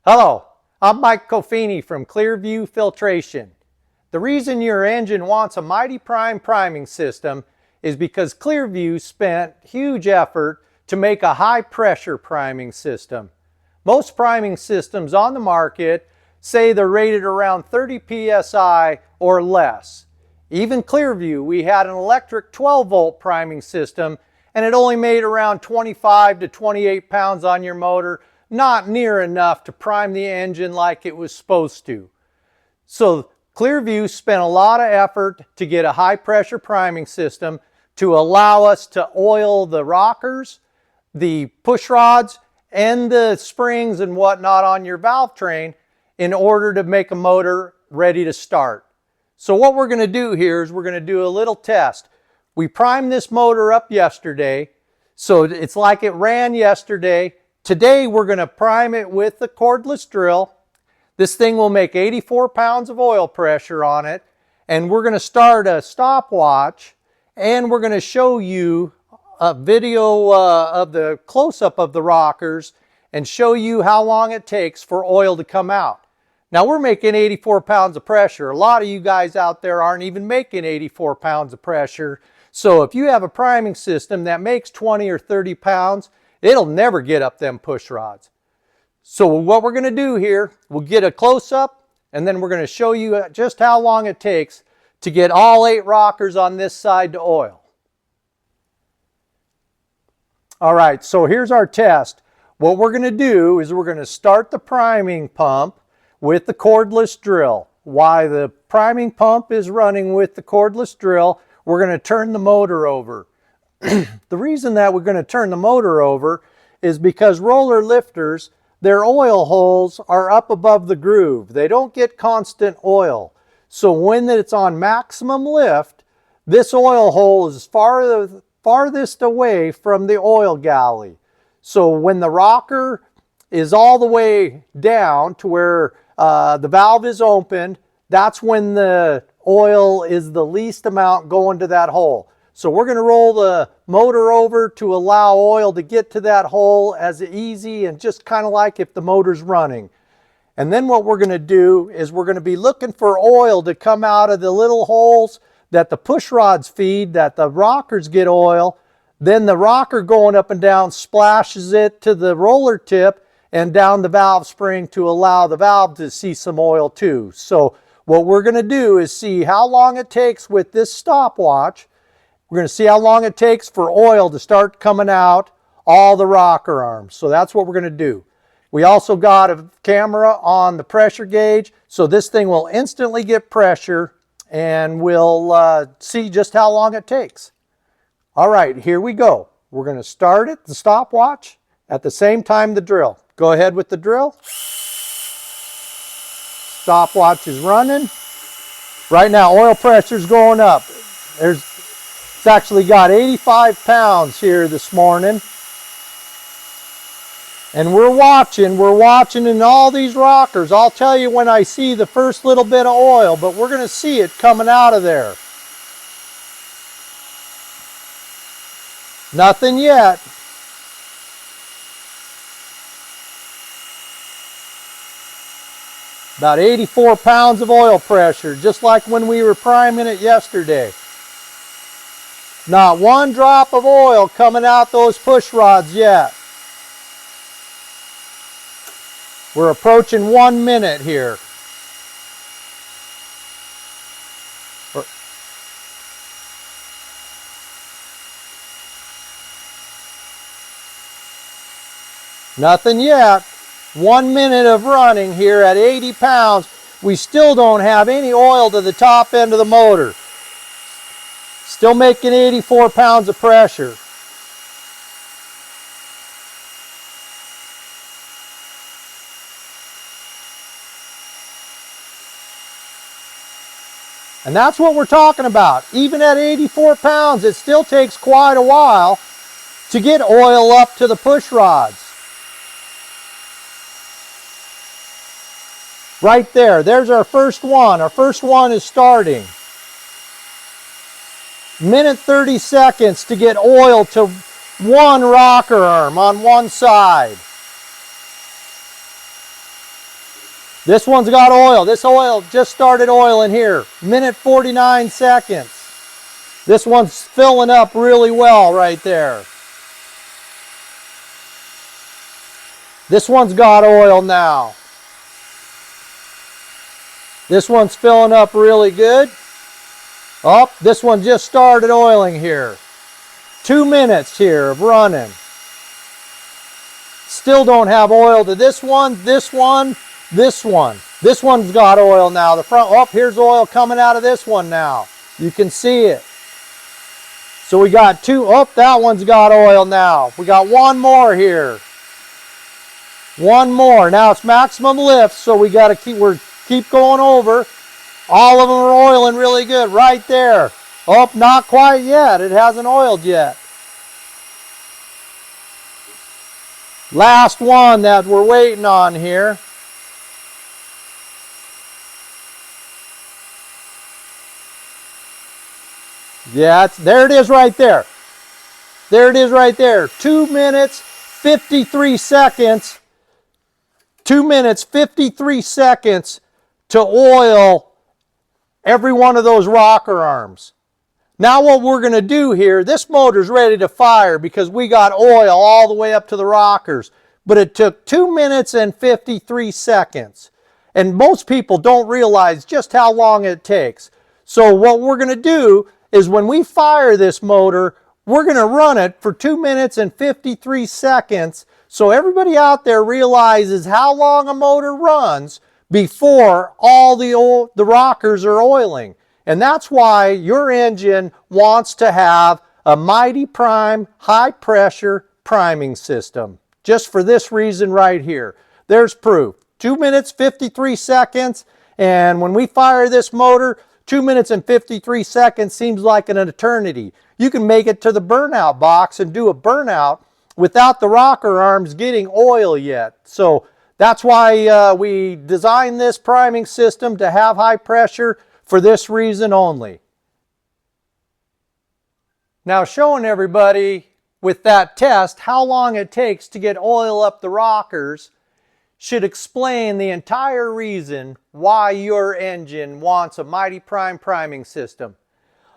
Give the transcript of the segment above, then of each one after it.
Hello, I'm Mike Cofini from Clearview Filtration. The reason your engine wants a Mighty Prime priming system is because Clearview spent huge effort to make a high pressure priming system. Most priming systems on the market say they're rated around 30 psi or less. Even Clearview, we had an electric 12 volt priming system and it only made around 25 to 28 pounds on your motor, not near enough to prime the engine like it was supposed to. So Clearview spent a lot of effort to get a high pressure priming system to allow us to oil the rockers, the push rods, and the springs and whatnot on your valve train in order to make a motor ready to start. So what we're going to do here is we're going to do a little test. We primed this motor up yesterday, so it's like it ran yesterday. Today we're going to prime it with the cordless drill. This thing will make 84 pounds of oil pressure on it, and we're going to start a stopwatch, and we're going to show you a video of the close-up of the rockers and show you how long it takes for oil to come out. Now we're making 84 pounds of pressure. A lot of you guys out there aren't even making 84 pounds of pressure. So if you have a priming system that makes 20 or 30 pounds, it'll never get up them push rods. So what we're going to do here, we'll get a close-up and then we're going to show you just how long it takes to get all 8 rockers on this side to oil. All right, so here's our test. What we're going to do is we're going to start the priming pump with the cordless drill. While the priming pump is running with the cordless drill, we're going to turn the motor over. The reason that we're going to turn the motor over is because roller lifters, their oil holes are up above the groove. They don't get constant oil. So when it's on maximum lift, this oil hole is farthest away from the oil galley. So when the rocker is all the way down to where the valve is opened, that's when the oil is the least amount going to that hole. So we're going to roll the motor over to allow oil to get to that hole as easy and just kind of like if the motor's running. And then what we're going to do is we're going to be looking for oil to come out of the little holes that the push rods feed, that the rockers get oil. Then the rocker going up and down splashes it to the roller tip and down the valve spring to allow the valve to see some oil too. So what we're going to do is see how long it takes with this stopwatch. We're going to see how long it takes for oil to start coming out all the rocker arms. So that's what we're going to do. We also got a camera on the pressure gauge, so this thing will instantly get pressure and we'll see just how long it takes. All right, here we go. We're going to start it, the stopwatch, at the same time the drill. Go ahead with the drill. Stopwatch is running. Right now oil pressure is going up. It's actually got 85 pounds here this morning. And we're watching in all these rockers. I'll tell you when I see the first little bit of oil, but we're going to see it coming out of there. Nothing yet. About 84 pounds of oil pressure, just like when we were priming it yesterday. Not one drop of oil coming out those push rods yet. We're approaching 1 minute here. Nothing yet. 1 minute of running here at 80 pounds. We still don't have any oil to the top end of the motor. Still making 84 pounds of pressure. And that's what we're talking about. Even at 84 pounds, it still takes quite a while to get oil up to the push rods. Right there, there's our first one. Our first one is starting. Minute 30 seconds to get oil to one rocker arm on one side. This one's got oil. This oil just started oiling here. Minute 49 seconds. This one's filling up really well right there. This one's got oil now. This one's filling up really good. Oh, this one just started oiling here. 2 minutes here of running. Still don't have oil to this one, this one, this one. This one's got oil now. The front, oh, here's oil coming out of this one now. You can see it. So we got two, oh, that one's got oil now. We got one more here. One more. Now it's maximum lift, so we got to keep going over. All of them are oiling really good right there. Oh, not quite yet. It hasn't oiled yet. Last one that we're waiting on here. Yeah, there it is right there. There it is right there. 2 minutes, 53 seconds. 2 minutes, 53 seconds to oil every one of those rocker arms. Now what we're going to do here, this motor's ready to fire because we got oil all the way up to the rockers. But it took 2 minutes and 53 seconds. And most people don't realize just how long it takes. So what we're going to do is when we fire this motor, we're going to run it for 2 minutes and 53 seconds so everybody out there realizes how long a motor runs before all the rockers are oiling. And that's why your engine wants to have a Mighty Prime high pressure priming system. Just for this reason right here. There's proof. 2 minutes, 53 seconds. And when we fire this motor, 2 minutes and 53 seconds seems like an eternity. You can make it to the burnout box and do a burnout without the rocker arms getting oil yet. So that's why we designed this priming system to have high pressure for this reason only. Now showing everybody with that test how long it takes to get oil up the rockers should explain the entire reason why your engine wants a Mighty Prime priming system.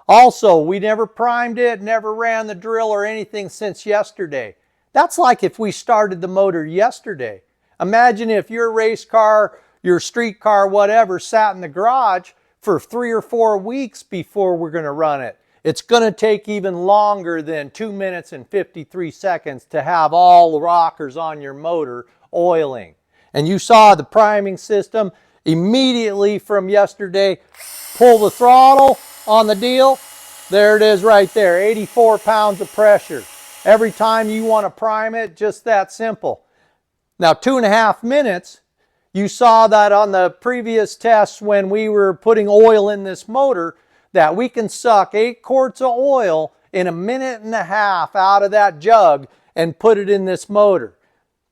Also, we never primed it, never ran the drill or anything since yesterday. That's like if we started the motor yesterday. Imagine if your race car, your street car, whatever, sat in the garage for 3 or 4 weeks before we're going to run it. It's going to take even longer than 2 minutes and 53 seconds to have all the rockers on your motor oiling. And you saw the priming system immediately from yesterday. Pull the throttle on the deal. There it is right there, 84 pounds of pressure. Every time you want to prime it, just that simple. Now 2.5 minutes, you saw that on the previous tests when we were putting oil in this motor, that we can suck 8 quarts of oil in 1.5 minutes out of that jug and put it in this motor.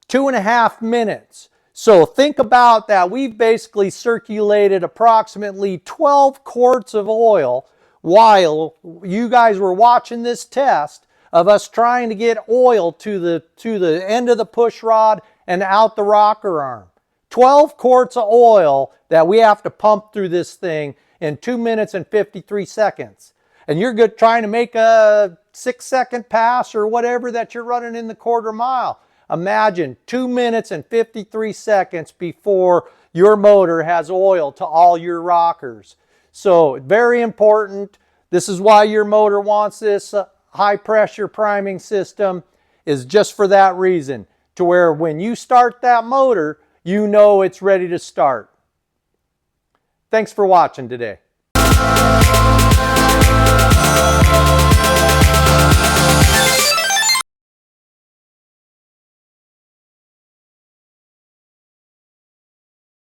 2.5 minutes. So think about that. We've basically circulated approximately 12 quarts of oil while you guys were watching this test of us trying to get oil to the end of the push rod and out the rocker arm. 12 quarts of oil that we have to pump through this thing in 2 minutes and 53 seconds. And you're trying to make a 6-second pass or whatever that you're running in the quarter mile. Imagine 2 minutes and 53 seconds before your motor has oil to all your rockers. So very important. This is why your motor wants this high pressure priming system, is just for that reason. To where when you start that motor, you know it's ready to start. Thanks for watching today.